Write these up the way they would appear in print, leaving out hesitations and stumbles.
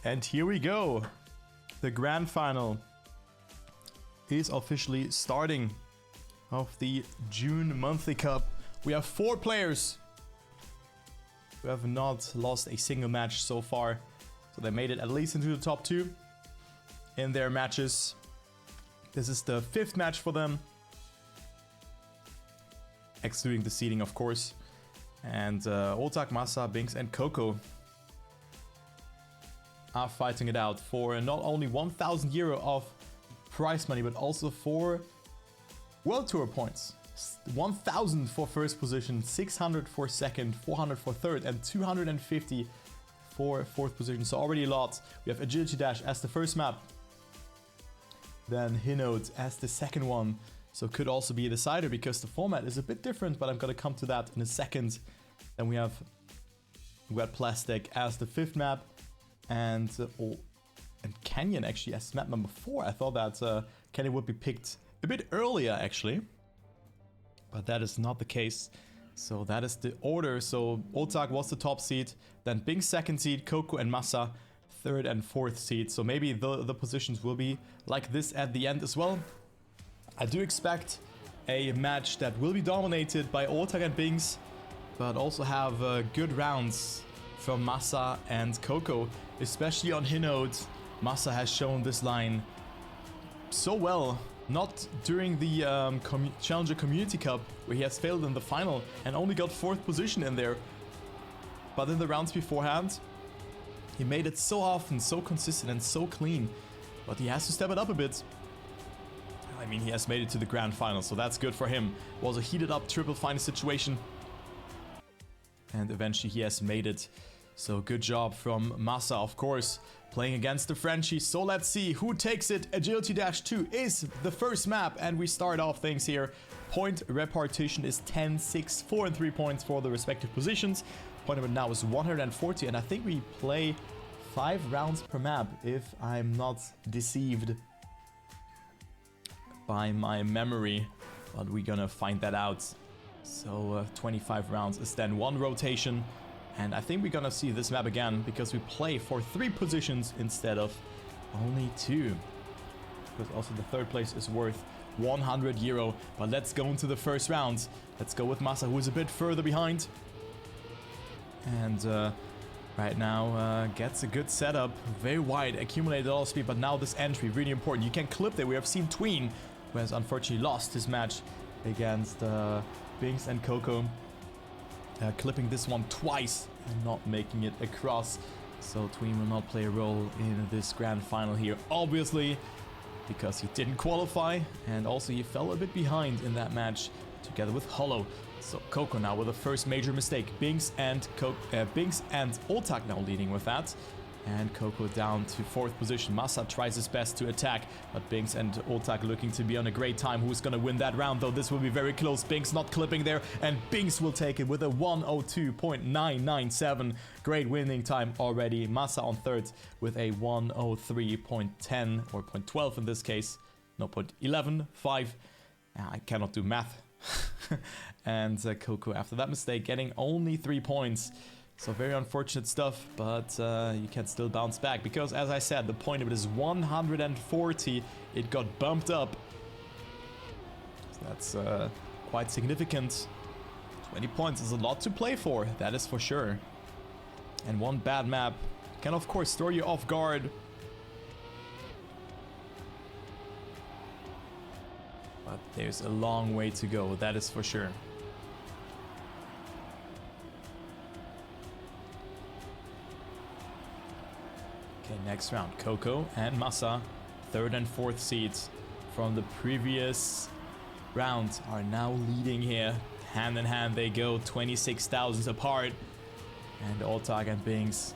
And here we go. The grand final is officially starting of the June monthly cup. We have 4 players who have not lost a single match so far. So they made it at least into the top 2 in their matches. This is the 5th match for them, excluding the seeding, of course. And Otaaaq, Massa, Binkss and Cocow are fighting it out for not only 1,000 euro of prize money, but also for World Tour points. 1,000 for first position, 600 for second, 400 for third, and 250 for fourth position. So already a lot. We have Agility Dash as the first map, then Hinode as the second one. So could also be a decider because the format is a bit different, but I'm gonna come to that in a second. Then we have Wet Plastic as the 5th map, and Canyon actually as map number 4. I thought that Canyon would be picked a bit earlier actually, but that is not the case. So that is the order. So Otaaaq was the top seed, then Binkss 2nd seed, Cocow and Massa 3rd and 4th seed. So maybe the positions will be like this at the end as well. I do expect a match that will be dominated by Otaaaq and Binkss, but also have good rounds from Massa and Cocow, especially on Hinode. Massa has shown this line so well, not during the Challenger Community Cup, where he has failed in the final and only got 4th position in there, but in the rounds beforehand, he made it so often, so consistent and so clean, but he has to step it up a bit. I mean, he has made it to the grand final, so that's good for him. Was a heated up triple final situation, and eventually he has made it. So good job from Massa, of course, playing against the Frenchies. So let's see who takes it. Agility Dash 2 is the first map, and we start off things here. Point repartition is 10, 6, 4 and 3 points for the respective positions. Point number now is 140, and I think we play 5 rounds per map, if I'm not deceived by my memory, but we're gonna find that out. So 25 rounds is then 1 rotation. And I think we're gonna see this map again because we play for 3 positions instead of only 2. Because also the 3rd place is worth 100 euro. But let's go into the first round. Let's go with Massa, who is a bit further behind. And right now gets a good setup. Very wide, accumulated all speed, but now this entry, really important. You can clip there. We have seen Tween, who has unfortunately lost his match against Binkss and Cocow. Clipping this one twice and not making it across. So Tween will not play a role in this grand final here, obviously, because he didn't qualify, and also he fell a bit behind in that match together with Hollow. So Cocow now with the first major mistake. Binkss and Otaaaq now leading with that. And Cocow down to 4th position. Massa tries his best to attack, but Binkss and Otaaaq looking to be on a great time. Who's gonna win that round though? This will be very close. Binkss not clipping there, and Binkss will take it with a 102.997. Great winning time already. Massa on 3rd with a 103.10 or 0.12 in this case. No, 0.11, 5. I cannot do math. And Cocow after that mistake getting only 3 points. So very unfortunate stuff, but you can still bounce back because, as I said, the point of it is 140. It got bumped up. So that's quite significant. 20 points is a lot to play for, that is for sure. And one bad map can, of course, throw you off guard. But there's a long way to go, that is for sure. Okay, next round, Cocow and Massa, 3rd and 4th seeds from the previous round, are now leading here. Hand in hand they go, 26,000 apart. And Otaaaq and Binkss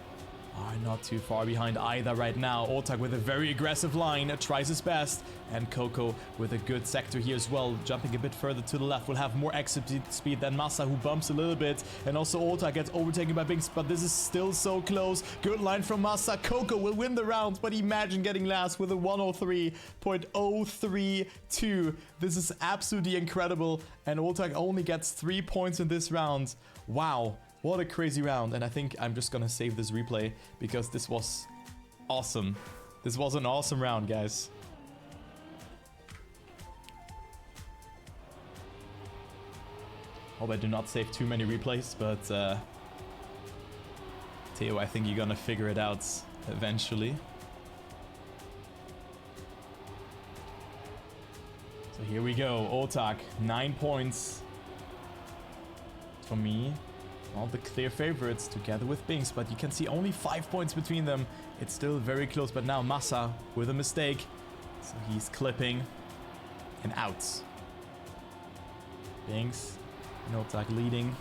are not too far behind either right now. Otaaaq with a very aggressive line, tries his best. And Cocow with a good sector here as well, jumping a bit further to the left. Will have more exit speed than Massa, who bumps a little bit. And also Otaaaq gets overtaken by Binkss, but this is still so close. Good line from Massa. Cocow will win the round, but imagine getting last with a 103.032. This is absolutely incredible. And Otaaaq only gets 3 points in this round. Wow. What a crazy round. And I think I'm just gonna save this replay because this was Awesome. This was an awesome round, guys. Hope I do not save too many replays, but Theo, I think you're gonna figure it out eventually. So here we go. Otaaaq, 9 points. For me, all the clear favorites together with Binkss, but you can see only 5 points between them. It's still very close, but now Massa with a mistake. So he's clipping and out. Binkss and Otaaaq leading.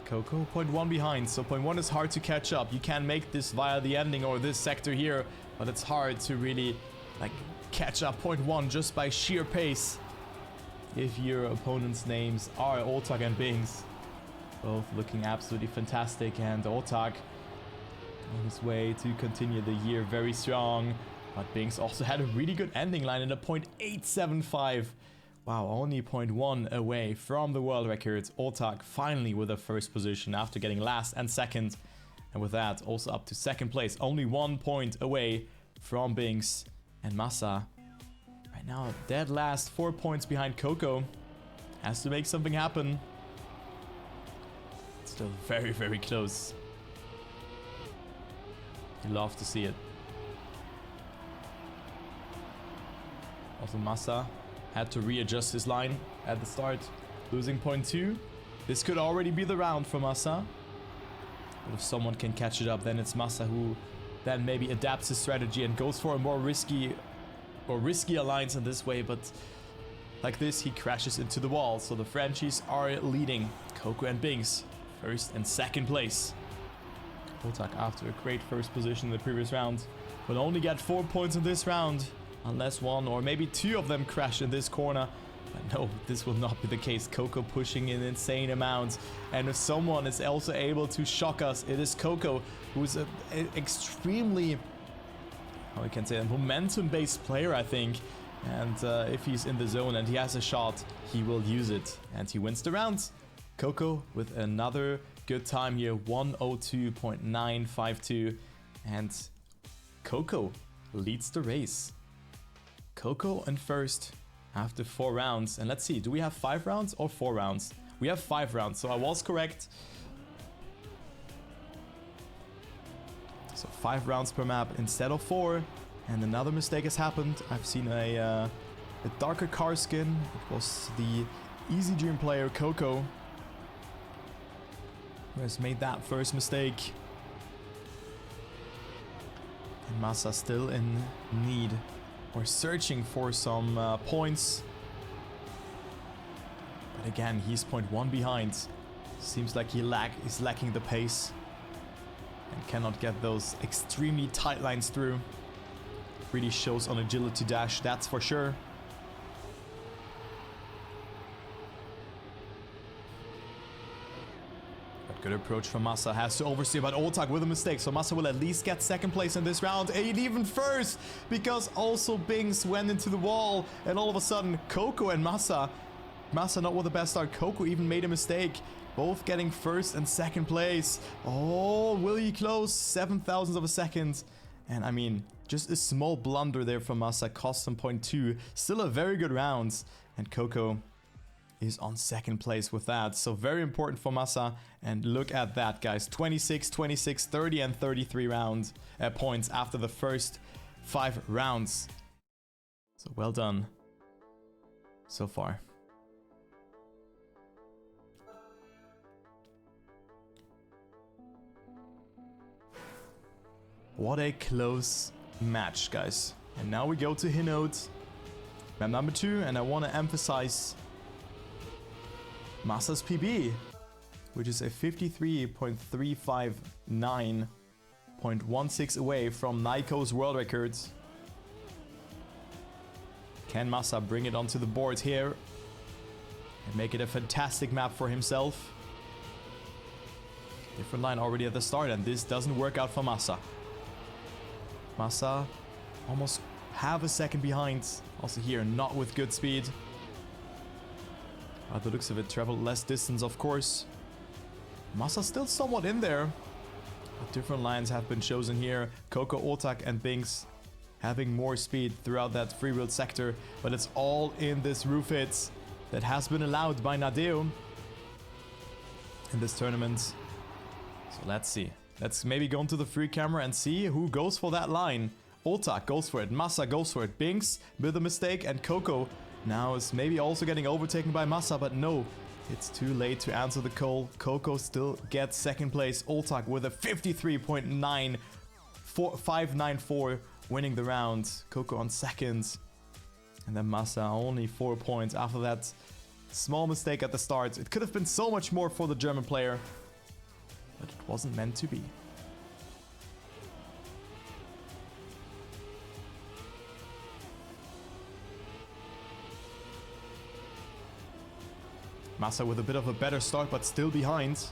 Cocow 0.1 behind, so 0.1 is hard to catch up. You can make this via the ending or this sector here, but it's hard to really like catch up 0.1 just by sheer pace. If your opponent's names are Otaaaq and Binkss, both looking absolutely fantastic, and Otaaaq on his way to continue the year very strong, but Binkss also had a really good ending line in a 0.875. Wow, only 0.1 away from the world record. Otaaaq finally with a first position after getting last and second, and with that also up to second place, only 1 point away from Binkss. And Massa right now dead last, 4 points behind Cocow. Has to make something happen. Still very, very close. You love to see it. Also Massa had to readjust his line at the start, losing 0.2. This could already be the round for Massa. But if someone can catch it up, then it's Massa who then maybe adapts his strategy and goes for a more risky alliance in this way. But like this, he crashes into the wall. So the Frenchies are leading. Cocow and Binkss, first and second place. Otaaaq, after a great first position in the previous round, will only get 4 points in this round. Unless one or maybe two of them crash in this corner. But no, this will not be the case. Cocow pushing in insane amounts. And if someone is also able to shock us, it is Cocow, who is an extremely, how we can say, a momentum-based player, I think. And if he's in the zone and he has a shot, he will use it. And he wins the round. Cocow with another good time here, 102.952. And Cocow leads the race. Cocow in first after 4 rounds. And let's see, do we have 5 rounds or 4 rounds? We have 5 rounds, so I was correct. So 5 rounds per map instead of 4. And another mistake has happened. I've seen a darker car skin. It was the Easy Dream player Cocow who has made that first mistake. And Massa still in need. We're searching for some points. But again, he's 0.1 behind. Seems like he is lacking the pace. And cannot get those extremely tight lines through. Really shows on agility dash, that's for sure. But good approach from Massa. Has to oversteer, but Otaaaq with a mistake. So Massa will at least get second place in this round. And even first, because also Binkss went into the wall. And all of a sudden, Cocow and Massa not with the best start. Cocow even made a mistake. Both getting first and second place. Oh, will he close? 0.007 of a second. And I mean, just a small blunder there from Massa cost him 0.2. Still a very good round. And Cocow is on second place with that. So very important for Massa. And look at that, guys. 26, 26, 30 and 33 points after the first 5 rounds. So well done so far. What a close match, guys. And now we go to Hinode, map number 2, and I want to emphasize Massa's PB, which is a 53.359.16 away from Nyko's world records. Can Massa bring it onto the board here and make it a fantastic map for himself? Different line already at the start, and this doesn't work out for Massa. Massa almost half a second behind. Also here, not with good speed. By the looks of it, traveled less distance, of course. Massa still somewhat in there. Different lines have been chosen here. Cocow, Otaaaq and Binkss having more speed throughout that free wheel sector, but it's all in this roof hit that has been allowed by Nadeo in this tournament. So let's see. Let's maybe go into the free camera and see who goes for that line. Otaaaq goes for it, Massa goes for it, Binkss with a mistake, and Cocow now is maybe also getting overtaken by Massa, but no. It's too late to answer the call. Cocow still gets second place. Otaaaq with a 53.594 winning the round. Cocow on second. And then Massa only 4 points after that small mistake at the start. It could have been so much more for the German player, but it wasn't meant to be. Massa with a bit of a better start, but still behind.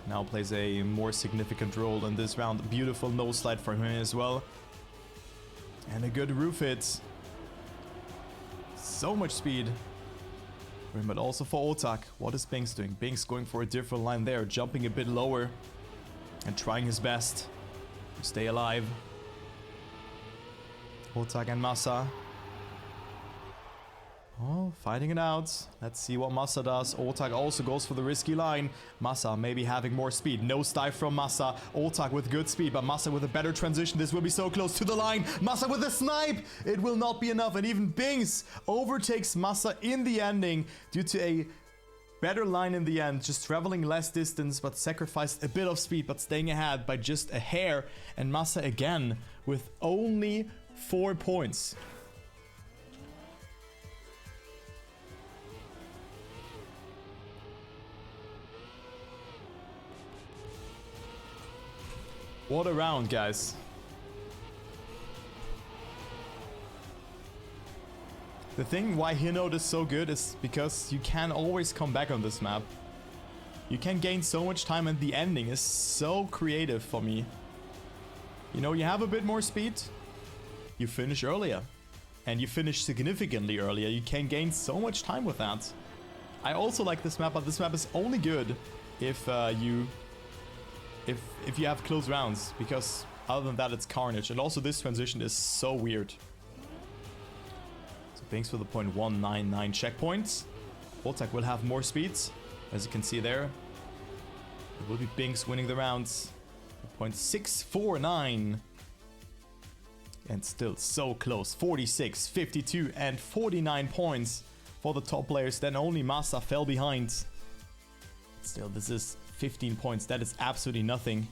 Now plays a more significant role in this round. Beautiful nose slide from him as well. And a good roof hit. So much speed for him, but also for Otaaaq. What is Binkss doing? Binkss going for a different line there, jumping a bit lower and trying his best to stay alive. Otaaaq and Massa. Oh, fighting it out. Let's see what Massa does. Otaaaq also goes for the risky line. Massa maybe having more speed. No dive from Massa. Otaaaq with good speed, but Massa with a better transition. This will be so close to the line. Massa with a snipe. It will not be enough. And even Binkss overtakes Massa in the ending due to a better line in the end. Just traveling less distance, but sacrificed a bit of speed, but staying ahead by just a hair. And Massa again with only 4 points. What a round, guys. The thing why Hinode is so good is because you can always come back on this map. You can gain so much time, and the ending is so creative for me. You know, you have a bit more speed, you finish earlier. And you finish significantly earlier. You can gain so much time with that. I also like this map, but this map is only good if if you have close rounds, because other than that it's carnage. And also this transition is so weird. So Binkss with a .199 checkpoints. Otaaaq will have more speeds, as you can see there. It will be Binkss winning the rounds. .649. And still so close. 46, 52 and 49 points for the top players. Then only Massa fell behind. Still, this is 15 points. That is absolutely nothing.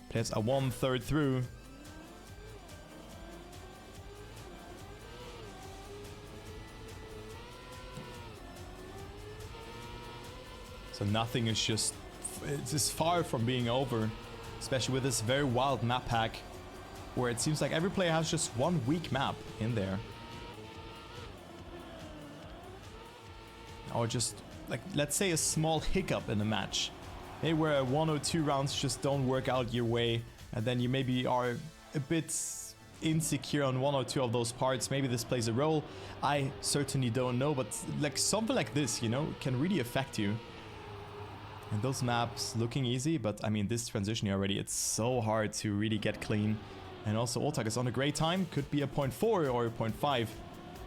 Players are 1/3 through. So nothing is just... It's just far from being over. Especially with this very wild map pack, where it seems like every player has just one weak map in there. Or just, like, let's say a small hiccup in the match. Maybe where 1 or 2 rounds just don't work out your way, and then you maybe are a bit insecure on 1 or 2 of those parts. Maybe this plays a role. I certainly don't know, but like something like this, you know, can really affect you. And those maps looking easy, but I mean, this transition here already, it's so hard to really get clean. And also Otaaaq is on a great time. Could be a 0.4 or a 0.5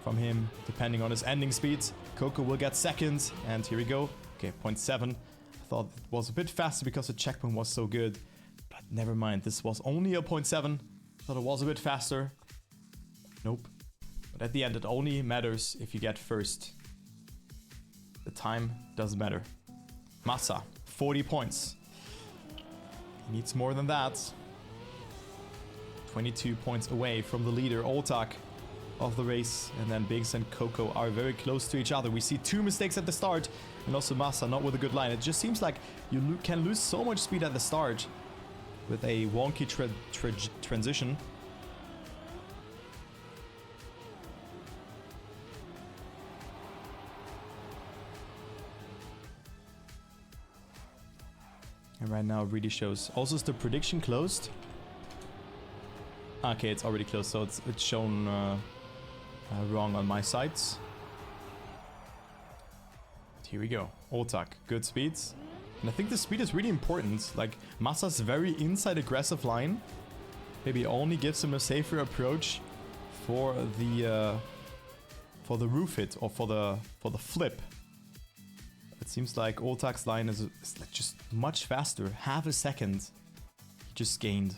from him, depending on his ending speeds. Cocow will get second, and here we go. Okay, 0.7. I thought it was a bit faster because the checkpoint was so good. But never mind, this was only a 0.7. Thought it was a bit faster. Nope. But at the end, it only matters if you get first. The time doesn't matter. Massa, 40 points. He needs more than that. 22 points away from the leader, Otaaaq, of the race. And then Binkss and Cocow are very close to each other. We see 2 mistakes at the start, and also Massa not with a good line. It just seems like you can lose so much speed at the start with a wonky transition. And right now it really shows. Also, is the prediction closed? Okay, it's already closed, so it's shown wrong on my sides. Here we go. Otaaaq, good speeds. And I think the speed is really important. Like, Massa's very inside aggressive line. Maybe only gives him a safer approach for the roof hit or for the flip. It seems like Otaaq's line is like just much faster. Half a second he just gained.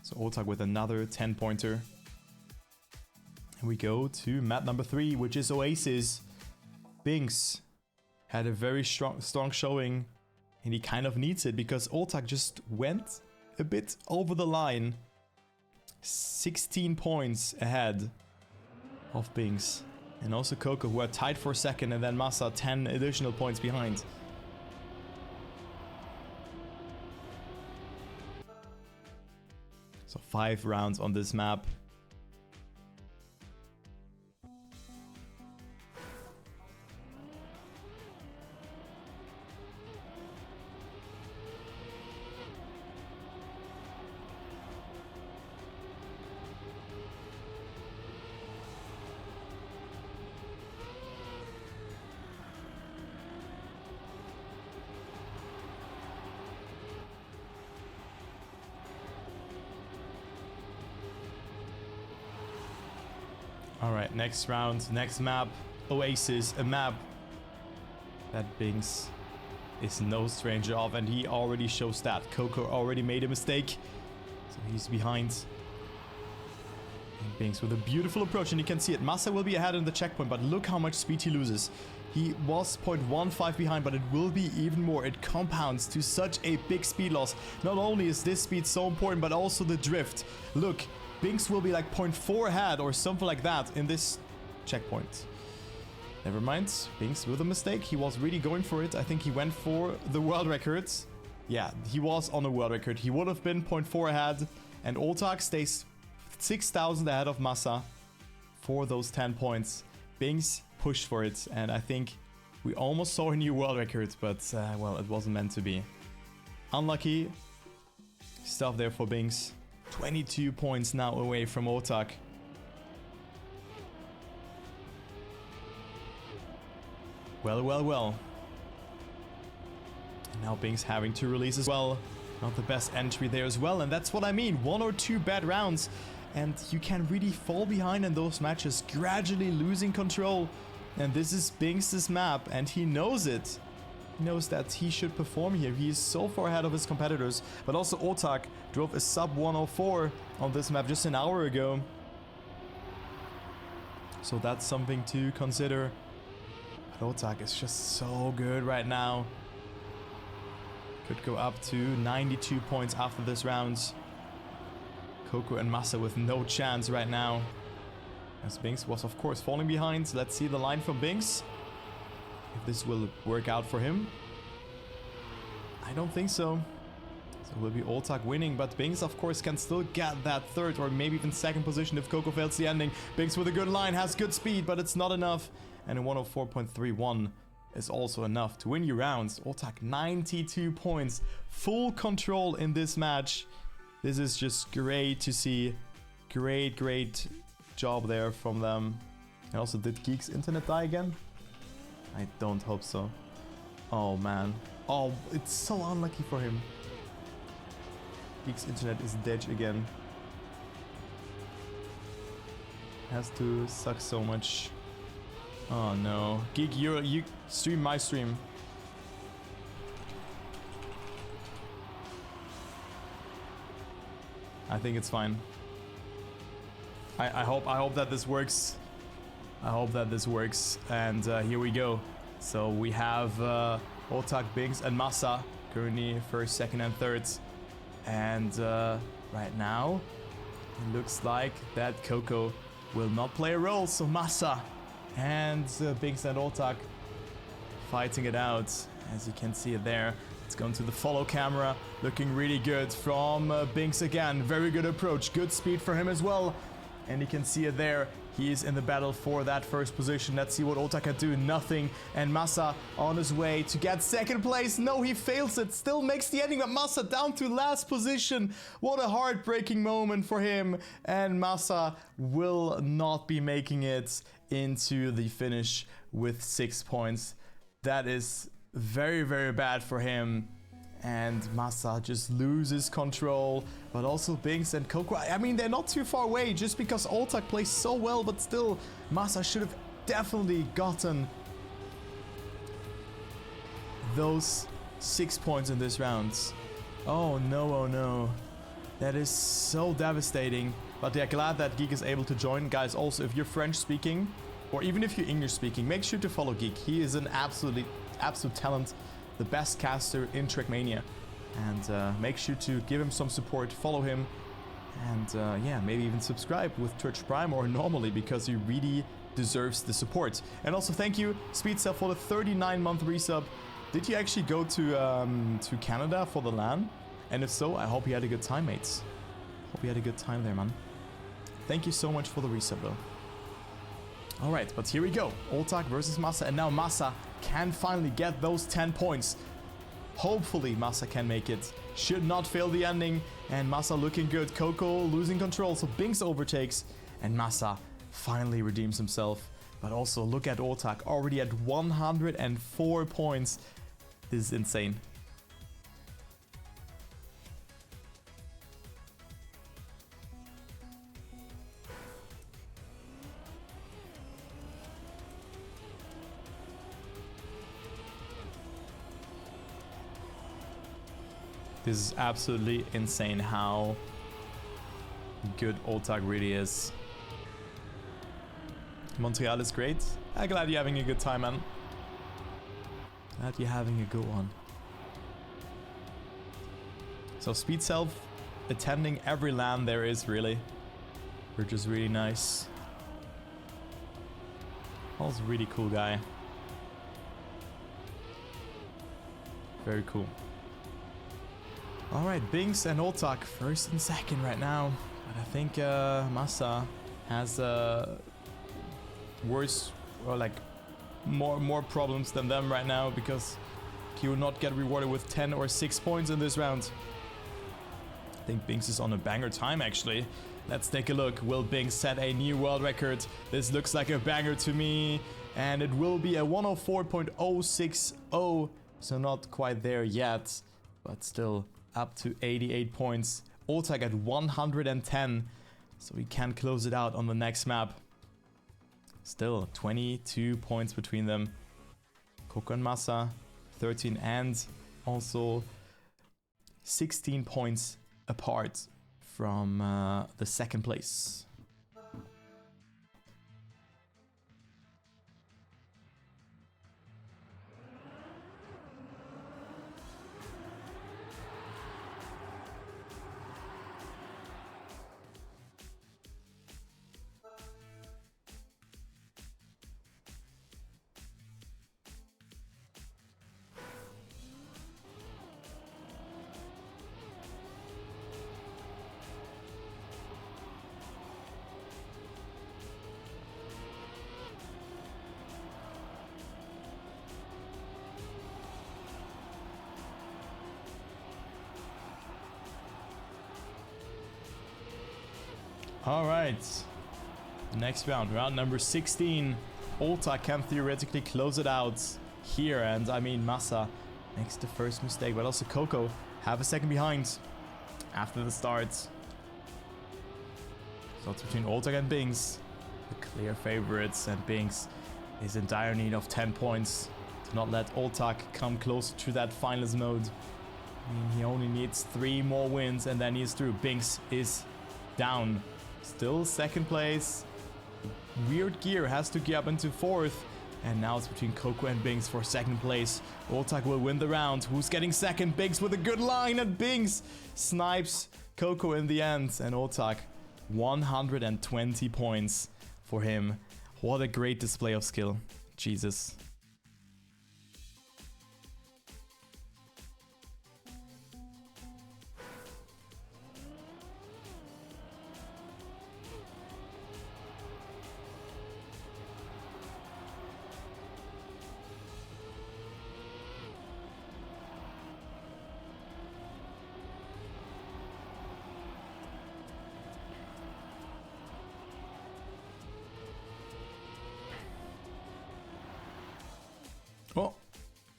So Otaaaq with another 10-pointer. And we go to map number 3, which is Oasis. Binkss had a very strong showing, and he kind of needs it because Otaaaq just went a bit over the line. 16 points ahead of Binkss. And also Cocow, who are tied for second, and then Massa 10 additional points behind. So 5 rounds on this map. Alright, next round, next map, Oasis, a map that Binkss is no stranger of, and he already shows that. Cocow already made a mistake, so he's behind. And Binkss with a beautiful approach, and you can see it. Massa will be ahead in the checkpoint, but look how much speed he loses. He was 0.15 behind, but it will be even more. It compounds to such a big speed loss. Not only is this speed so important, but also the drift. Look. Binkss will be like 0.4 ahead or something like that in this checkpoint. Never mind. Binkss with a mistake. He was really going for it. I think he went for the world record. Yeah, he was on a world record. He would have been 0.4 ahead. And Otaaaq stays 6,000 ahead of Massa for those 10 points. Binkss pushed for it. And I think we almost saw a new world record. But, well, it wasn't meant to be. Unlucky stuff there for Binkss. 22 points now away from Otaaaq. Well, well, well. And now Binkss having to release as well. Not the best entry there as well. And that's what I mean. 1 or 2 bad rounds. And you can really fall behind in those matches. Gradually losing control. And this is Binkss' map. And he knows it. He knows that he should perform here. He is so far ahead of his competitors. But also Otaaaq drove a sub 104 on this map just an hour ago. So that's something to consider. But Otaaaq is just so good right now. Could go up to 92 points after this round. Cocow and Massa with no chance right now. As Binkss was of course falling behind. Let's see the line from Binkss. If this will work out for him. I don't think so. So it will be Otaaaq winning, but Binkss of course can still get that third or maybe even second position if Cocow fails the ending. Binkss with a good line, has good speed, but it's not enough. And a 104.31 is also enough to win your rounds. Otaaaq 92 points, full control in this match. This is just great to see. Great job there from them. And also, did Geek's internet die again? I don't hope so. Oh man. Oh, it's so unlucky for him. Geek's internet is dead again. Has to suck so much. Oh no. Geek, you stream my stream. I think it's fine. I hope that this works. I hope that this works. And here we go. So we have Otaaaq, Binkss, and Massa currently first, second, and third. And right now, it looks like that Cocow will not play a role. So Massa and Binkss and Otaaaq fighting it out. As you can see it there. It's going to the follow camera. Looking really good from Binkss again. Very good approach. Good speed for him as well. And you can see it there. He is in the battle for that first position. Let's see what Otaaaq can do. Nothing. And Massa on his way to get second place. No, he fails it. Still makes the ending, but Massa down to last position. What a heartbreaking moment for him. And Massa will not be making it into the finish with 6 points. That is very, very bad for him. And Massa just loses control. But also Binkss and Cocow, I mean, they're not too far away just because Otaaaq plays so well. But still, Massa should have definitely gotten those 6 points in this round. Oh no, oh no. That is so devastating. But yeah, glad that Geek is able to join. Guys, also, if you're French speaking, or even if you're English speaking, make sure to follow Geek. He is an absolute talent, the best caster in Trackmania. And make sure to give him some support, follow him, and yeah, maybe even subscribe with Twitch Prime or normally, because he really deserves the support. And also thank you, SpeedCell, for the 39-month resub. Did you actually go to Canada for the LAN? And if so, I hope you had a good time, mates. Hope you had a good time there, man. Thank you so much for the resub, though. Alright, but here we go. Otaaaq versus Massa, and now Massa can finally get those 10 points. Hopefully Massa can make it. Should not fail the ending, and Massa looking good. Cocow losing control, so Binkss overtakes, and Massa finally redeems himself. But also look at Otaaaq, already at 104 points. This is insane. This is absolutely insane how good Otaaaq really is. Montreal is great. I'm glad you're having a good time, man. Glad you're having a good one. So SpeedCell attending every LAN there is, really. Which is really nice. Also really cool guy. Very cool. Alright, Binkss and Otaaaq first and second right now. But I think Massa has worse, or like more problems than them right now, because he will not get rewarded with 10 or 6 points in this round. I think Binkss is on a banger time, actually. Let's take a look. Will Binkss set a new world record? This looks like a banger to me. And it will be a 104.060. So not quite there yet, but still up to 88 points. Otaaaq at 110. So we can close it out on the next map. Still 22 points between them. Cocow and Massa 13, and also 16 points apart from the second place. All right, next round, round number 16. Otaaaq can theoretically close it out here, and I mean Massa makes the first mistake, but also Cocow have a second behind after the start. So it's between Otaaaq and Binkss, the clear favorites, and Binkss is in dire need of 10 points to not let Otaaaq come closer to that finalist mode. I mean, he only needs 3 more wins and then he's through. Binkss is down. Still second place. Weird Gear has to gear up into 4th. And now it's between Cocow and Binkss for second place. Otaaaq will win the round. Who's getting second? Binkss with a good line, and Binkss snipes Cocow in the end. And Otaaaq, 120 points for him. What a great display of skill. Jesus. Oh,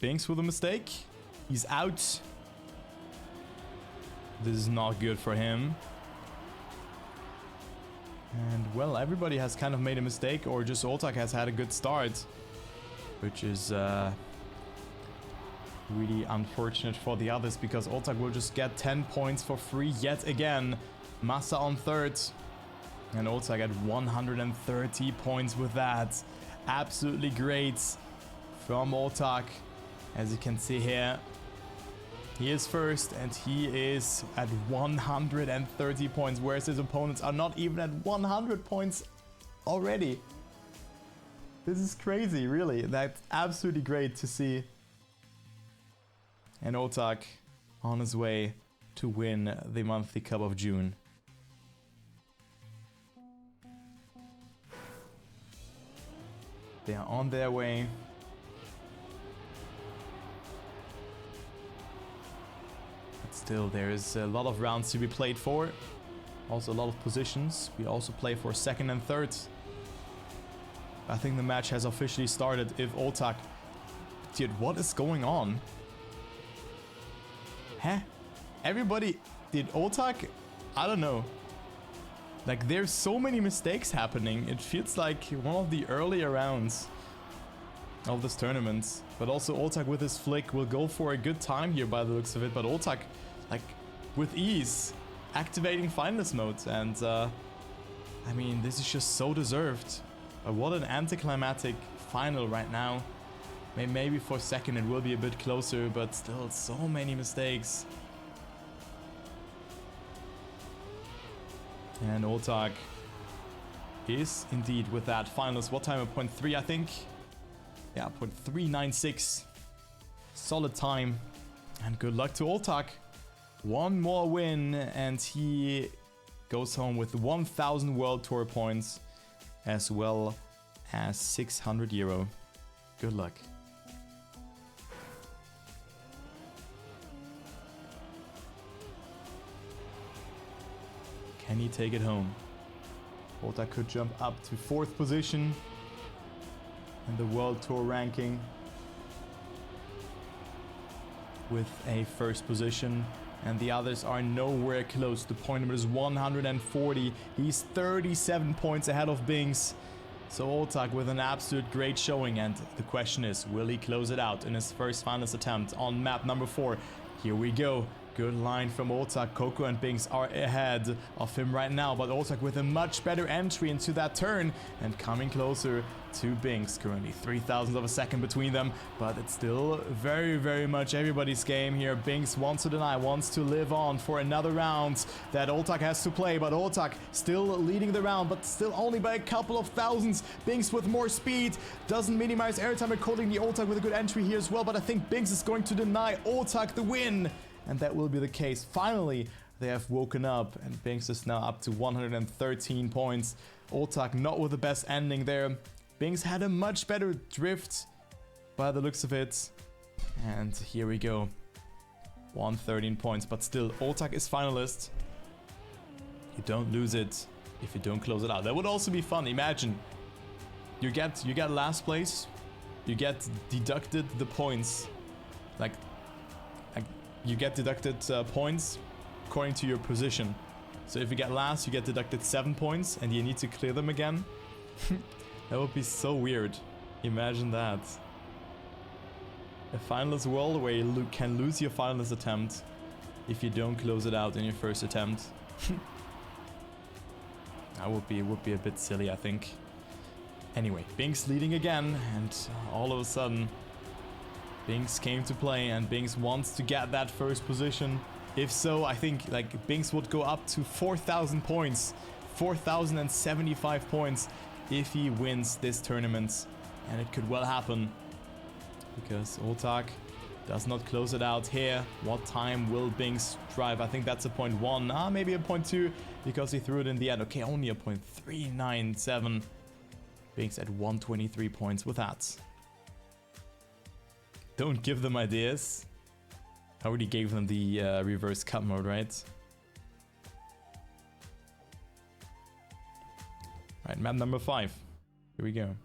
Binkss with a mistake. He's out. This is not good for him. And well, everybody has kind of made a mistake, or just Otaaaq has had a good start, which is really unfortunate for the others, because Otaaaq will just get 10 points for free yet again. Massa on third, and Otaaaq at 130 points with that. Absolutely great from Otaaaq. As you can see here, he is first and he is at 130 points, whereas his opponents are not even at 100 points already. This is crazy, really. That's absolutely great to see. And Otaaaq on his way to win the monthly Cup of June. They are on their way. But still, there is a lot of rounds to be played for. Also a lot of positions. We also play for second and third. I think the match has officially started if Otaaaq... Dude, what is going on? Huh? Everybody... Did Otaaaq... I don't know. Like, there's so many mistakes happening. It feels like one of the earlier rounds of this tournament. But also Otaaaq with his flick will go for a good time here by the looks of it. But Otaaaq, like, with ease, activating finalist mode. And, I mean, this is just so deserved. What an anticlimactic final right now. Maybe for second it will be a bit closer, but still so many mistakes. And Otaaaq is indeed with that finalist. What time? 0.3, I think. Yeah, 0.396. Solid time. And good luck to Otaaaq. One more win and he goes home with 1,000 World Tour points, as well as 600 euro. Good luck. Can he take it home? Otaaaq could jump up to 4th position in the World Tour ranking with a 1st position, and the others are nowhere close. The point number is 140. He's 37 points ahead of Binkss. So Otaaaq with an absolute great showing, and the question is, will he close it out in his first finalist attempt on map number 4? Here we go. Good line from Otaaaq. Cocow and Binkss are ahead of him right now, but Otaaaq with a much better entry into that turn and coming closer to Binkss. Currently 3,000ths of a second between them, but it's still very, very much everybody's game here. Binkss wants to deny, wants to live on for another round that Otaaaq has to play, but Otaaaq still leading the round, but still only by a couple of thousands. Binkss with more speed, doesn't minimize airtime accordingly. Otaaaq with a good entry here as well, but I think Binkss is going to deny Otaaaq the win. And that will be the case. Finally, they have woken up, and Binkss is now up to 113 points. Otaaaq not with the best ending there. Binkss had a much better drift by the looks of it. And here we go. 113 points, but still, Otaaaq is finalist. You don't lose it if you don't close it out. That would also be fun. Imagine, you get last place, you get deducted the points, like you get deducted points according to your position. So if you get last, you get deducted 7 points and you need to clear them again. That would be so weird. Imagine that. A finalist world where you can lose your finalist attempt if you don't close it out in your first attempt. That would be a bit silly, I think. Anyway, Binkss leading again, and all of a sudden Binkss came to play, and Binkss wants to get that first position. If so, I think like Binkss would go up to 4,000 points, 4,075 points if he wins this tournament, and it could well happen because Otaaaq does not close it out here. What time will Binkss drive? I think that's a 0.1, maybe a 0.2 because he threw it in the end. Okay, only a 0.397. Binkss at 123 points with that. Don't give them ideas. I already gave them the reverse cut mode, right? Right, map number 5. Here we go.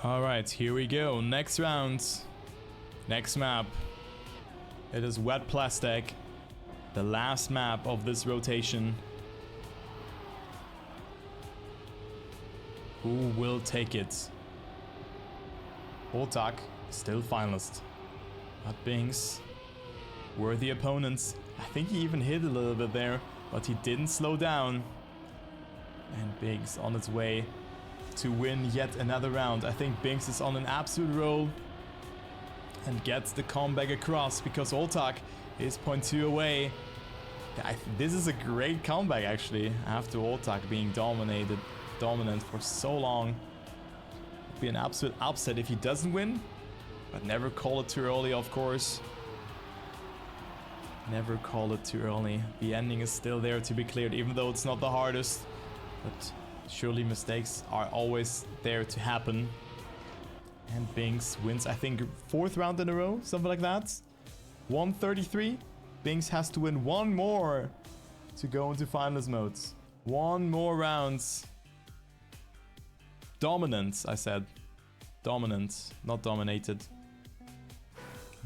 Alright, here we go. Next round. Next map. It is Wet Plastic. The last map of this rotation. Who will take it? Otaaaq, still finalist. But Binkss, worthy opponents. I think he even hit a little bit there, but he didn't slow down. And Binkss on its way to win yet another round. I think Binkss is on an absolute roll and gets the comeback across because Otaaaq is 0.2 away. This is a great comeback actually after Otaaaq being dominant for so long. It'd be an absolute upset if he doesn't win, but never call it too early, of course. Never call it too early. The ending is still there to be cleared, even though it's not the hardest. But surely mistakes are always there to happen. And Binkss wins, I think, 4th round in a row, something like that. 133. Binkss has to win one more to go into finals mode. One more round. Dominant, I said. Dominant, not dominated.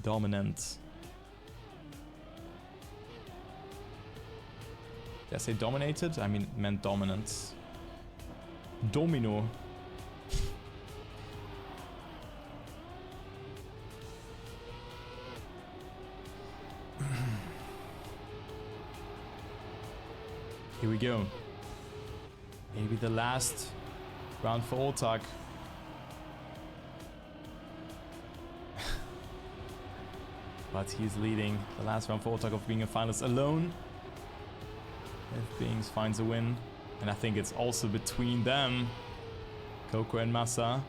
Dominant. Did I say dominated? I meant dominant. Domino. Here we go. Maybe the last round for Otaaaq. But he's leading the last round for Otaaaq of being a finalist alone. If Binkss finds a win. And I think it's also between them. Cocow and Massa.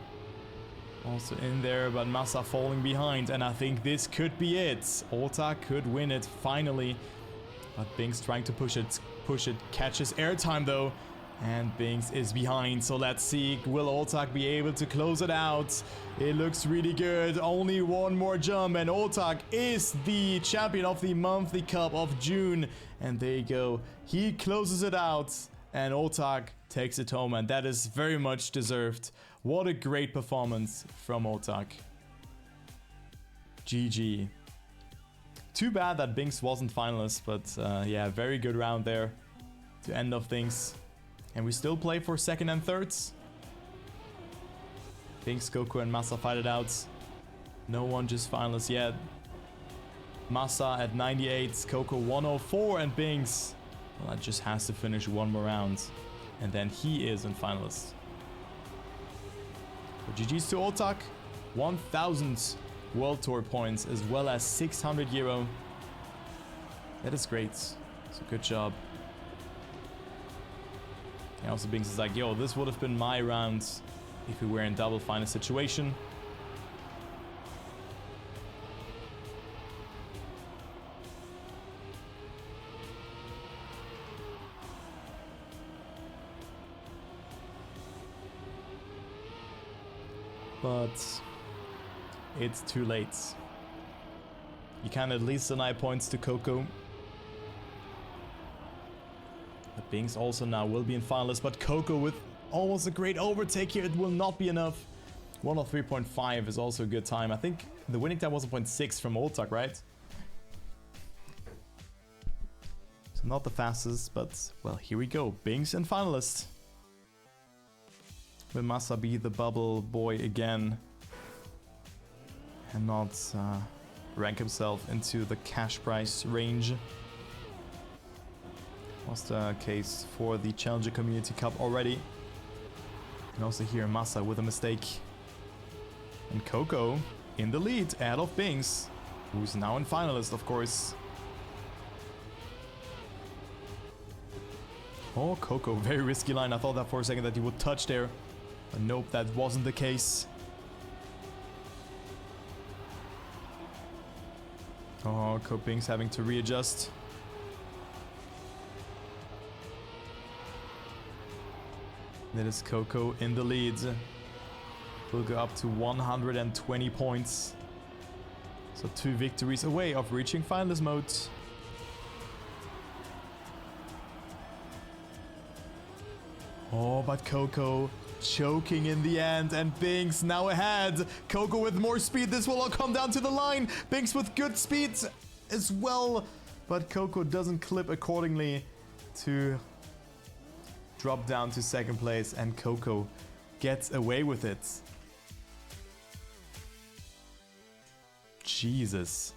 Also in there, but Massa falling behind. And I think this could be it. Otaaaq could win it finally. But Binkss trying to push it, catches airtime though. And Binkss is behind, so let's see, will Otaaaq be able to close it out? It looks really good, only one more jump, and Otaaaq is the champion of the monthly cup of June. And there you go, he closes it out, and Otaaaq takes it home, and that is very much deserved. What a great performance from Otaaaq. GG. Too bad that Binkss wasn't finalist, but yeah, very good round there to end off things. And we still play for 2nd and 3rds. Binkss, Cocow and Massa fight it out. No one just finalists yet. Massa at 98, Cocow 104, and Binkss, well, that just has to finish one more round. And then he is in finalists. So GG's to Otaaaq. 1000 World Tour points as well as 600 euro. That is great. So good job. And also Binkss is like, yo, this would have been my round if we were in double final situation. But it's too late. You can at least deny points to Cocow. But Binkss also now will be in finalists, but Cocow with almost a great overtake here, it will not be enough. 103.5 is also a good time. I think the winning time was 0.6 from Otaaaq, right? So not the fastest, but well, here we go. Binkss in finalist. Will Massa be the bubble boy again and not rank himself into the cash prize range? Was the case for the Challenger Community Cup already. And also here Massa with a mistake. And Cocow in the lead ahead of Binkss, who's now in finalist, of course. Oh, Cocow, very risky line. I thought that for a second that he would touch there. But nope, that wasn't the case. Oh, Binkss having to readjust. That is Cocow in the lead. Will go up to 120 points. So 2 victories away of reaching finalist mode. Oh, but Cocow choking in the end, and Binkss now ahead. Cocoa with more speed. This will all come down to the line. Binkss with good speed as well, but Cocoa doesn't clip accordingly to drop down to second place, and Cocoa gets away with it. Jesus.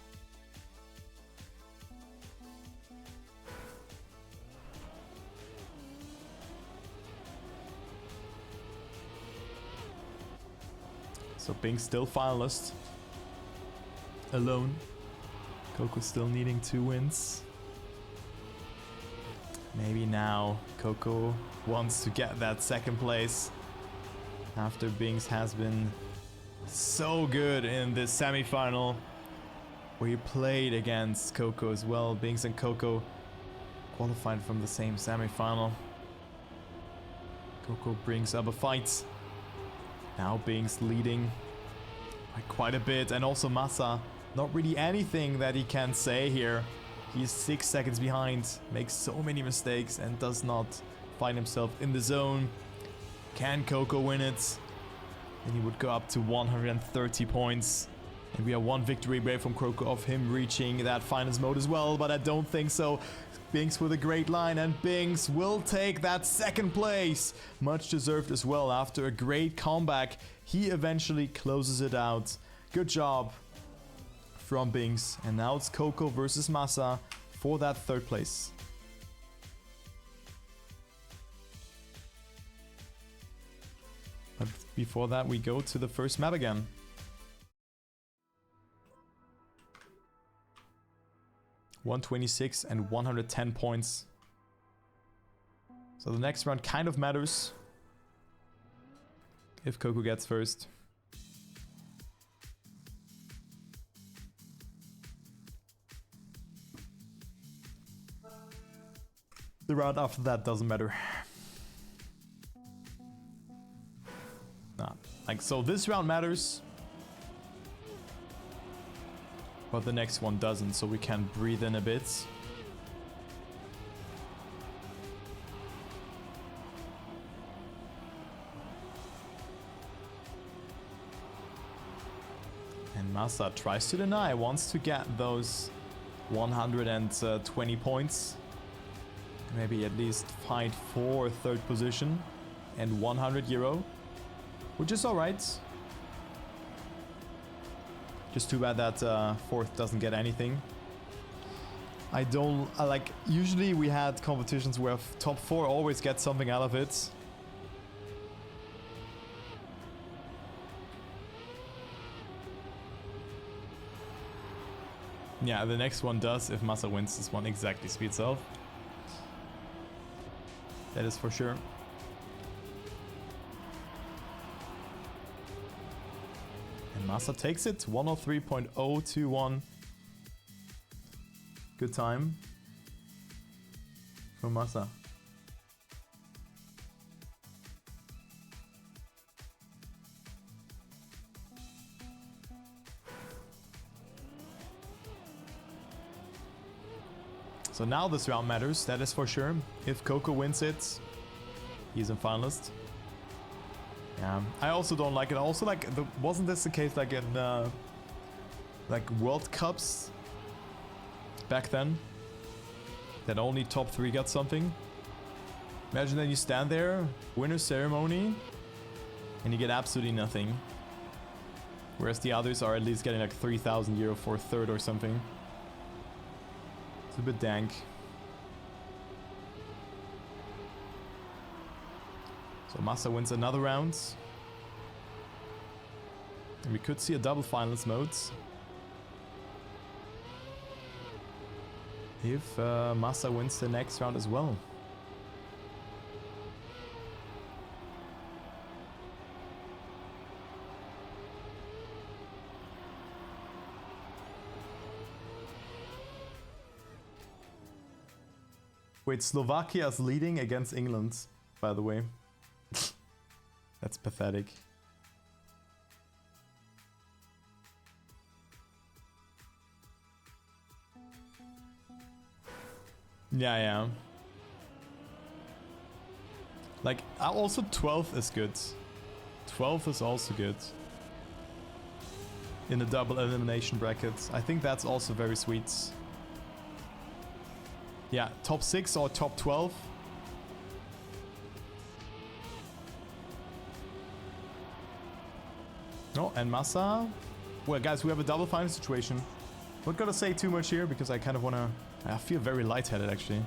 So Binkss still finalist. Alone. Cocoa still needing 2 wins. Maybe now Cocoa wants to get that second place after Binkss has been so good in this semi-final where he played against Cocoa as well. Binkss and Cocoa qualified from the same semi-final. Cocoa brings up a fight. Now Binkss leading by quite a bit, and also Massa, not really anything that he can say here. He's 6 seconds behind, makes so many mistakes and does not find himself in the zone. Can Cocoa win it? Then he would go up to 130 points. And we are 1 victory away from Cocoa of him reaching that finals mode as well, but I don't think so. Binkss with a great line, and Binkss will take that second place. Much deserved as well after a great comeback. He eventually closes it out. Good job from Binkss. And now it's Cocoa versus Massa for that third place. But before that, we go to the first map again. $126 and 110 points. So the next round kind of matters if Cocoa gets first. The round after that doesn't matter. Nah, like, so this round matters, but the next one doesn't, so we can breathe in a bit. And Massa tries to deny, wants to get those 120 points. Maybe at least fight for third position and 100 euro, which is alright. Just too bad that fourth doesn't get anything. I like, usually we had competitions where top 4 always get something out of it. Yeah, the next one does if Massa wins this one. Exactly, speed self. That is for sure. And Massa takes it, 103.021. Good time for Massa. So now this round matters, that is for sure. If Cocoa wins it, he's in finalist. Yeah, I also don't like it. Also, like, wasn't this the case like in like World Cups back then? That only top 3 got something? Imagine that you stand there, winner ceremony, and you get absolutely nothing. Whereas the others are at least getting like 3,000 euro for third or something. It's a bit dank. So Massa wins another round. And we could see a double finals mode. If Massa wins the next round as well. Wait, Slovakia's leading against England, by the way. That's pathetic. Yeah. Like, also 12th is good. 12th is also good. In the double elimination brackets. I think that's also very sweet. Yeah, top 6 or top 12. Oh, and Massa. Well, guys, we have a double final situation. Not gonna say too much here because I kind of wanna... I feel very lightheaded, actually.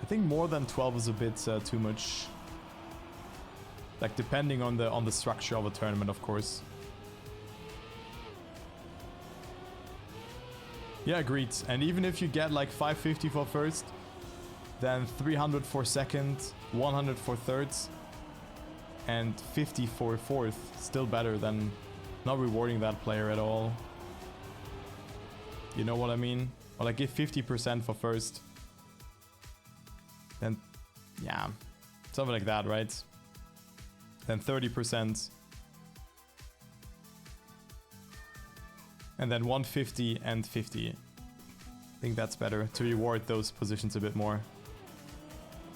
I think more than 12 is a bit too much. Like, depending on the structure of a tournament, of course. Yeah, agreed. And even if you get like 550 for first, then 300 for second, 100 for third, and 50 for fourth, still better than not rewarding that player at all. You know what I mean? Or like give 50% for first. Then, yeah, something like that, right? Then 30%. And then 150 and 50. I think that's better to reward those positions a bit more.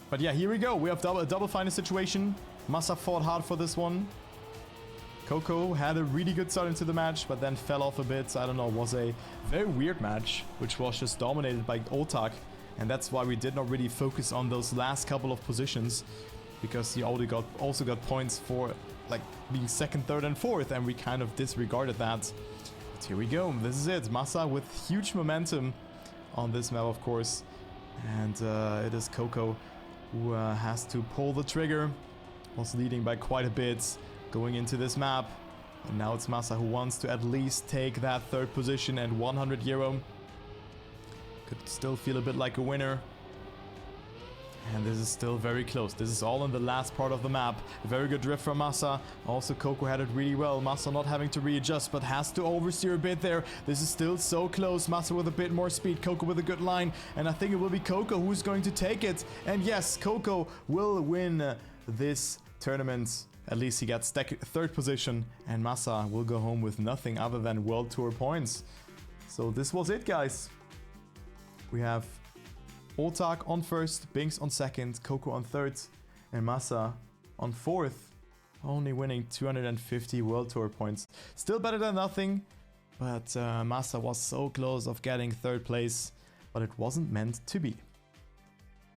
But yeah, here we go. We have a double final situation. Massa fought hard for this one. Cocow had a really good start into the match, but then fell off a bit. I don't know, it was a very weird match, which was just dominated by Otaaaq. And that's why we did not really focus on those last couple of positions, because he also got points for like being second, third, and fourth, and we kind of disregarded that. But here we go. This is it. Massa with huge momentum on this map, of course. And it is Cocow who has to pull the trigger. Was leading by quite a bit going into this map. And now it's Massa who wants to at least take that third position and 100 euro. Could still feel a bit like a winner. And this is still very close. This is all in the last part of the map. A very good drift from Massa. Also, Cocow had it really well. Massa not having to readjust, but has to oversteer a bit there. This is still so close. Massa with a bit more speed. Cocow with a good line. And I think it will be Cocow who's going to take it. And yes, Cocow will win this tournament. At least he gets third position. And Massa will go home with nothing other than World Tour points. So this was it, guys. We have Otaaaq on first, Binkss on second, Cocow on third, and Massa on fourth. Only winning 250 World Tour points. Still better than nothing, but Massa was so close of getting third place, but it wasn't meant to be.